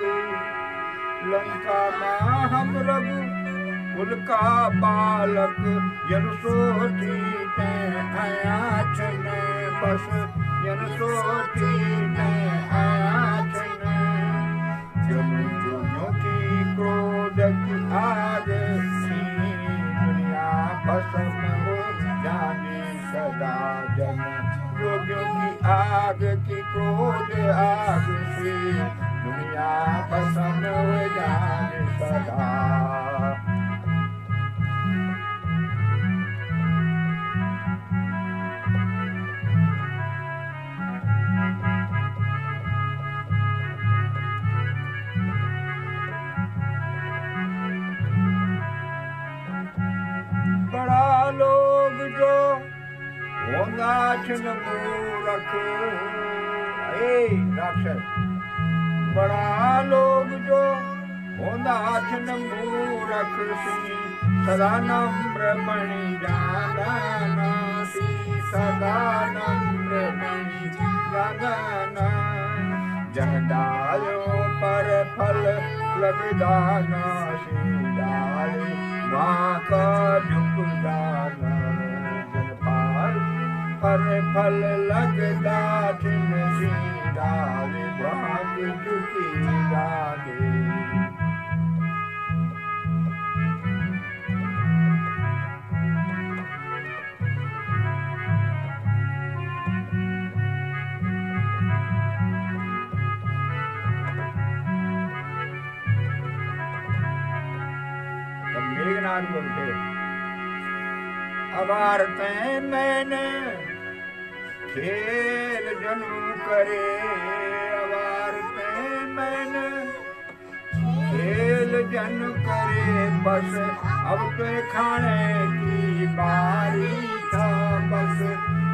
लंका माँ हम रघुकुल का बालक, यन सोची ते आयाच ने बस, यन सोची ते आयाच ने। जमुनों की क्रोध की आग सी, दुनिया भस्म हो जाने सदा जन। योगियों की आग की क्रोध आग से, दुनिया भस्म हो जाने सदा। बड़ा लोग जो होगा छिन मूरख, राक्षस। बड़ा लोग जो होगा छिन मूरख, सी सदा नम्र बनी जाना सी, सदा नम्र बनी जाना। जन डालो पर फल लग जाना सी, डाले माँ का झुक जाना। जन पाल पर फल लगदा छिन सी, डाले माँ की झुकी जाने। मेघनाथ बोलते अवारते मैंने खेल जनू करे, अवारते मैंने खेल जन करे, बस अब तो खाने की बारी था, बस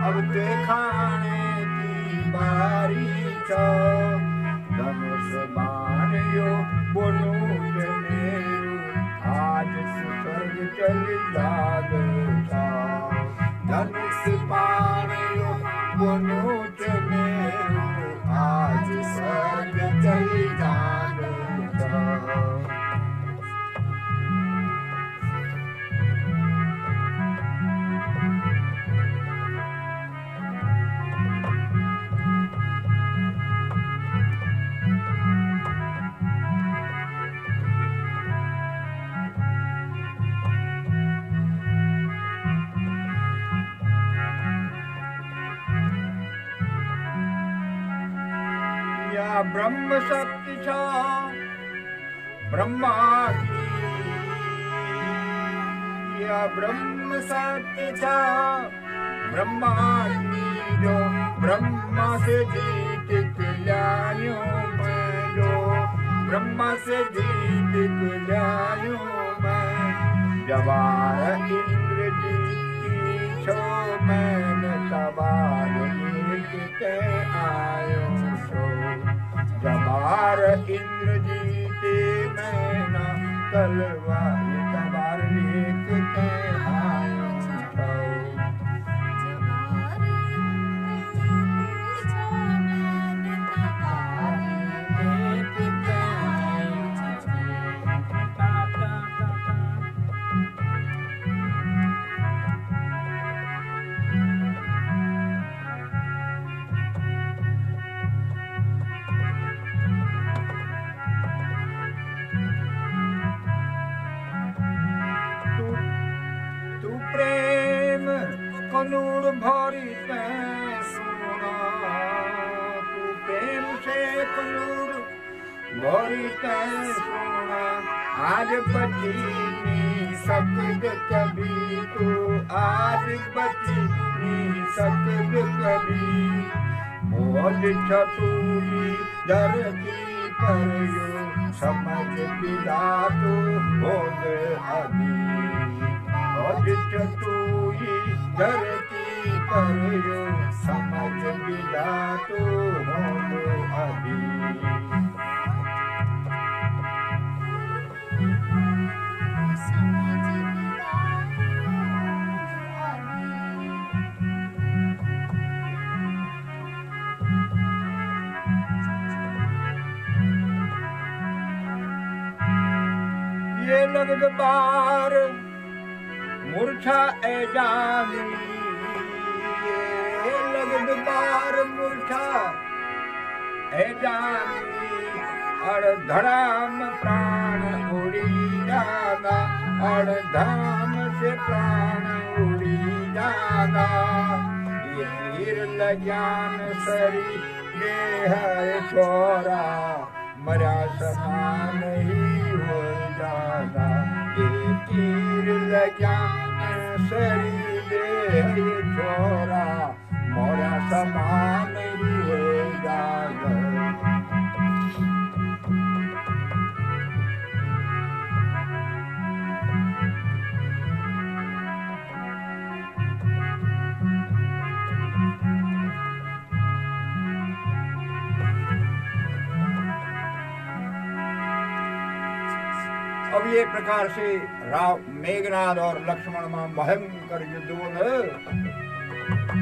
अब तो खाने की बारी था। धनुष बाण यो बोलू जनेरू, आज स्वर्ग चल जागता। धनुष बाण यो बोलू जनेरू, आज स्वर्ग चल जागता। या ब्रह्म शक्ति छा ब्रह्मा की, या ब्रह्म शक्ति छा ब्रह्मा की, जो ब्रह्मा से जीत लायो मैं, जो ब्रह्मा से जीत लायो मैं। जवार इंद्र जी की छो मैंने, तबार एक ते आयो छो। जवार इंद्र जीते मैना, तलवार तबार एक ते आयो छो। प्रेम कनूर भरी ते सुना, तू प्रेम से कनूर भरी ते सुना। आज बची नहीं सकद कभी तू, आज बची नहीं सकद कभी। मौज छतुरी धरती पर यो, समझ पिला तू भोग अभी। मौज छतुरी धरती पर यो, समझ पिला तू भोग अभी। ये लगद बार मूर्छा ए जानी ये लगद बार मूर्छा ए जानी अर्धराम प्राण उड़ी जागा अर्धराम से प्राण उड़ी जागा ये तीर ज्ञान सरी देह छोरा मरा समान ही हो जागा ये तीर ज्ञान सरी देह छोरा मोरा समान ही हो जागा अब ये प्रकार से राव मेघनाथ और लक्ष्मण में भयंकर युद्ध बोल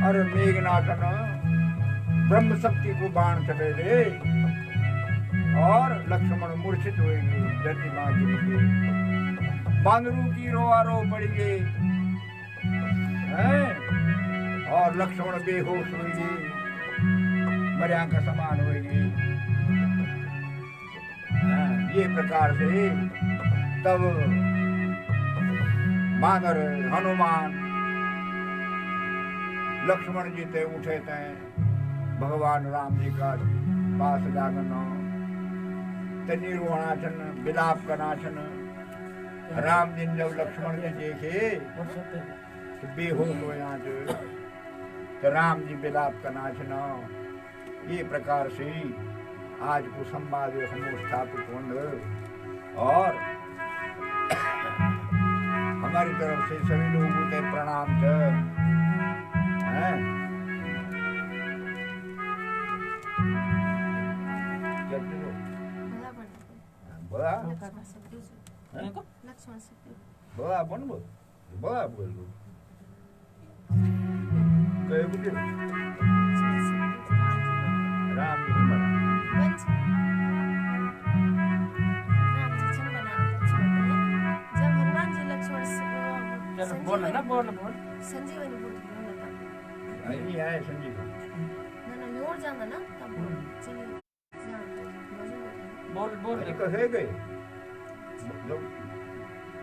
और मेघनाथ न ब्रह्म शक्ति को बाण चले ले और लक्ष्मण मूर्छित हो गए धरती मां गिर गई बांदरू की रोआ रो पड़ गई और लक्ष्मण बेहोश हो गए मर्या का समान हो गई ये प्रकार से तब मानर हनुमान लक्ष्मण जी ते उठे थे भगवान राम जी का पास जागना निर्वाणाचन विलाप का नाचन राम जी जब लक्ष्मण जी देखे तो बेहोश हो आज तो राम जी विलाप का नाचना ये प्रकार से आज को संवाद हम स्थापित होंगे और हमारी तरफ से सभी लोगों को प्रणाम बोला बोला बोल बोला बोल राम बोल ना बोल बोल संजीवनी बोल नहीं है संजीवनी ना योर जाना ना तब चलिए बोल बोल कैसे गए जब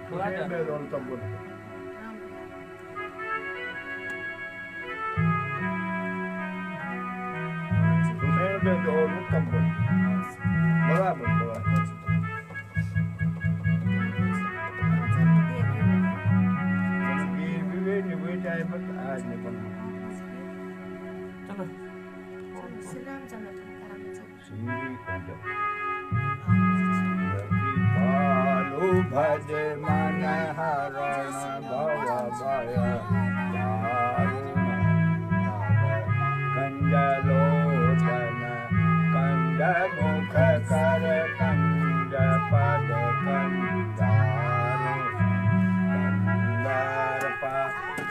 थोड़ा बोल तब बोल सुसेन बे दो तब बोल बोला बोला आज नहीं बनना चलो श्री रामचंद्र कृपालु भज मन हरण भव भय कंजलोचन कंज मुख कर कंज पद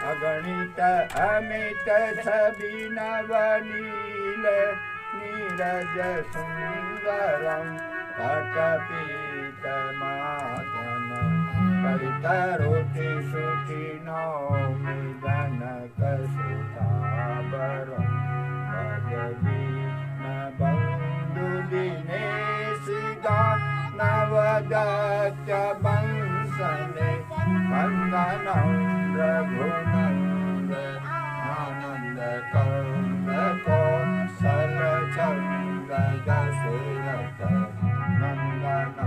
अगणित अमित छवि नवनील नीरज सुंदरम पटपीत मादन परितरुति सुखि नौमि जनक सुतावरम भजदीन बंधु दिनेश नवदत्य वंशने वंदनं रघुनंद आनंद करुण कौशल चंद दशरथ नंदन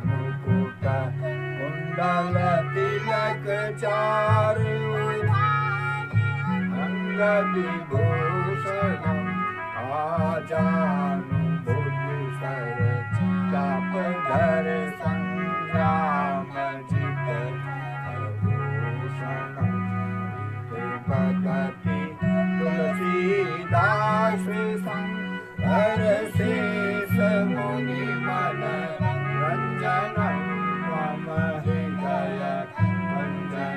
मुकुट कुंडल तिलक चारु अंग विभूषण आजानु भूषर चाप धर संग्राम जित भगति तुलसीदास संकर शेष मुनि मन रंजन मम हृदय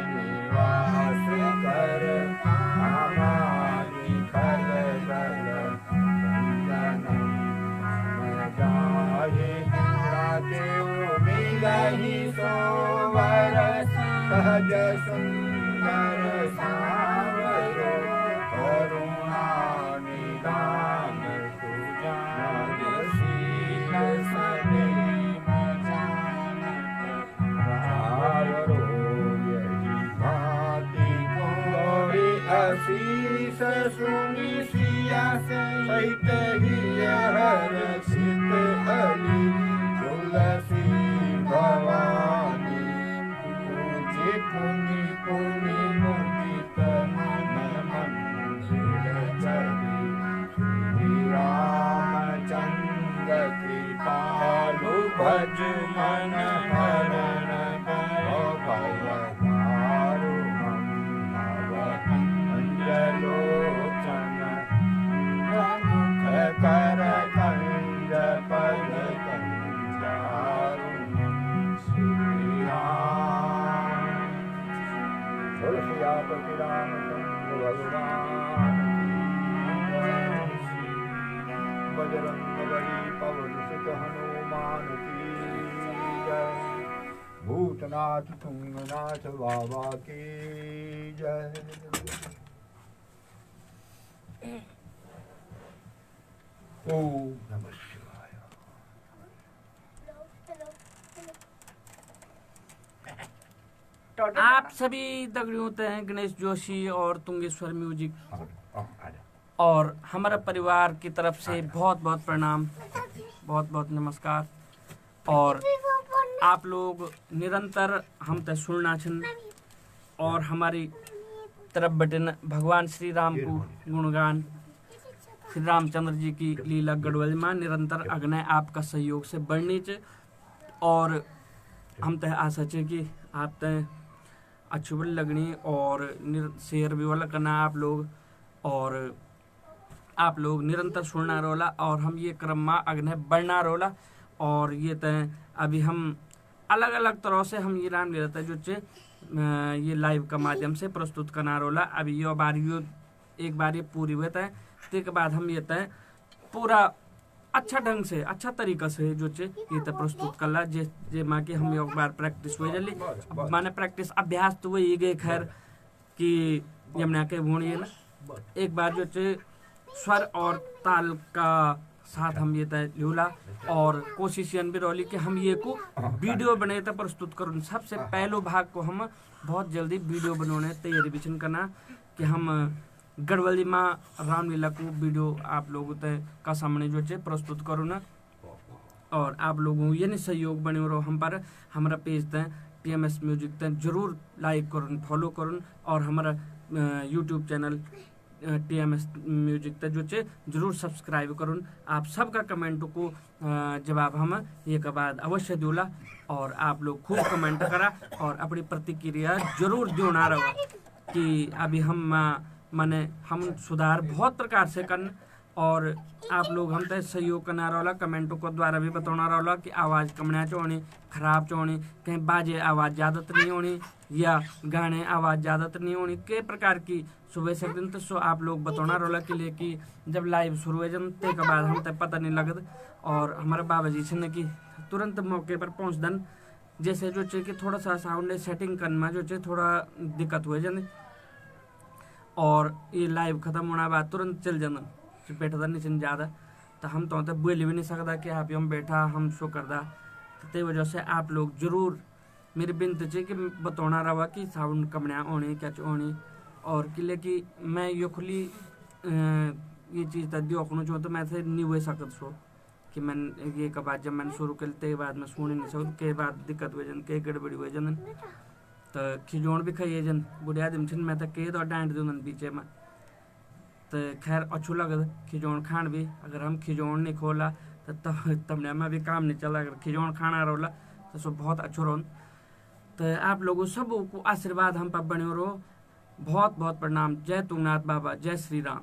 निवास कर हमारी खल बल रंजन जाहे राजे सोवर सहज सुंदर सावरो करुणा निदान सुजान शील सदैव जानत रावरो यही भांति गोरी आशीष सुनि सिया सहित ही हर्षित हरि तुलसी भवानी पूज्य पुनि पुनि मुदित मन मंदिर चली श्री रामचंद्र कृपालु भज मन हरण भवदारु अंजलोचन मुख कर कंज पद कंजारु श्री राम तुलसीपति रामचंद्र भगवान की बजरंग बली पवन सुत हनुमान की जय भूतनाथ तुंगनाथ बाबा की जय। ओम नमः शिवाय। आप सभी दगड़ियों ते हैं गणेश जोशी और तुंगेश्वर म्यूजिक और हमारा परिवार की तरफ से बहुत बहुत प्रणाम, बहुत बहुत नमस्कार। और आप लोग निरंतर हम ते सुनना छन और हमारी तरफ बटन भगवान श्री राम को गुणगान, श्री रामचंद्र जी की लीला गढ़वाल में निरंतर अग्नि आपका सहयोग से बढ़नी चाहिए। और हम तय आशा चाहिए कि आप तय अच्छी बड़ी लगनी और शेयर भी वाला करना आप लोग, और आप लोग निरंतर सुनना रोला और हम ये क्रम में अग्नि बढ़ना रोला। और ये तय अभी हम अलग अलग तरह से हम ये नाम ले रहते हैं जो चे ये लाइव का माध्यम से प्रस्तुत करना रोला। अभी यो बार यो एक बार ये पूरी हुए तय के बाद हम ये तय पूरा अच्छा ढंग से अच्छा तरीका से जो चे ये तय प्रस्तुत कर ला जे माँ की हम एक बार प्रैक्टिस हुई जल्दी माने प्रैक्टिस अभ्यास तो वही गए खैर कि यमुना के भूणी ना एक बार जो चे स्वर और ताल का साथ हम ये तय लूला और कोशिश भी रोली कि हम ये को वीडियो बने तक प्रस्तुत करूँ। सबसे पहलो भाग को हम बहुत जल्दी वीडियो बनाने तैयारी बिछन करना कि हम गढ़वाली माँ रामलीला को वीडियो आप लोगों तय का सामने जो चे प्रस्तुत करूँ ना। और आप लोगों ये नहीं सहयोग बने रहो हम पर हमारा पेज तय TMS म्यूजिक तय जरूर लाइक करूँ फॉलो करूँ और हमारा यूट्यूब चैनल TMS म्यूजिक तक जो चे जरूर सब्सक्राइब करूँ। आप सबका कमेंट को जवाब हम ये के बाद अवश्य दूला और आप लोग खूब कमेंट करा और अपनी प्रतिक्रिया जरूर देना रहो कि अभी हम माने हम सुधार बहुत प्रकार से करन और आप लोग हम तय सहयोग करना रहा कमेंटों को द्वारा भी बताना रहा कि आवाज़ कमना होनी खराब होनी कहीं बाजे आवाज़ ज़्यादा नहीं होनी या गाने आवाज़ ज़्यादा नहीं होनी कई प्रकार की सुबह से दिन तो सो आप लोग बताना रहा के लिए कि जब लाइव शुरू हो जन ते के बाद हम तक पता नहीं लगत। और हमारे बाबा जी से कि तुरंत मौके पर पहुँच दन जैसे जो चे कि थोड़ा सा साउंड सेटिंग करने में जो चे थोड़ा दिक्कत हुए जन और ये लाइव खत्म होने बाद तुरंत चल जाना बैठा नहीं चन ज़्यादा तो हम तो बोल भी नहीं सकता कि आप हम बैठा हम शो करदा ते वजह से आप लोग जरूर मेरी बिनती है कि बताना रहा कि साउंड कमना होनी क्या होनी और किले कि मैं यो खुली ये चीज़ तक देखना चाहूँ तो मैं से नहीं हो सकता सो कि मैं ये के बाद जब मैंने शुरू कर ते बाद मैं सुन नहीं सकूँ के बाद दिक्कत हुए जन के गड़बड़ी हुए जन तो खिजौण भी खाइए जन बुढ़िया दिन छिन मैं तो के तो डांट दून बीचे में तो खैर अच्छू लगत खिजौण खान भी अगर हम खिजौण नहीं खोला तो तमने में भी काम नहीं चला अगर खिजौण खाना रोला तो सब बहुत अच्छो रोन। तो आप लोगों सब को आशीर्वाद हम पर बने रहो। बहुत बहुत प्रणाम। जय तुंगनाथ बाबा, जय श्री राम।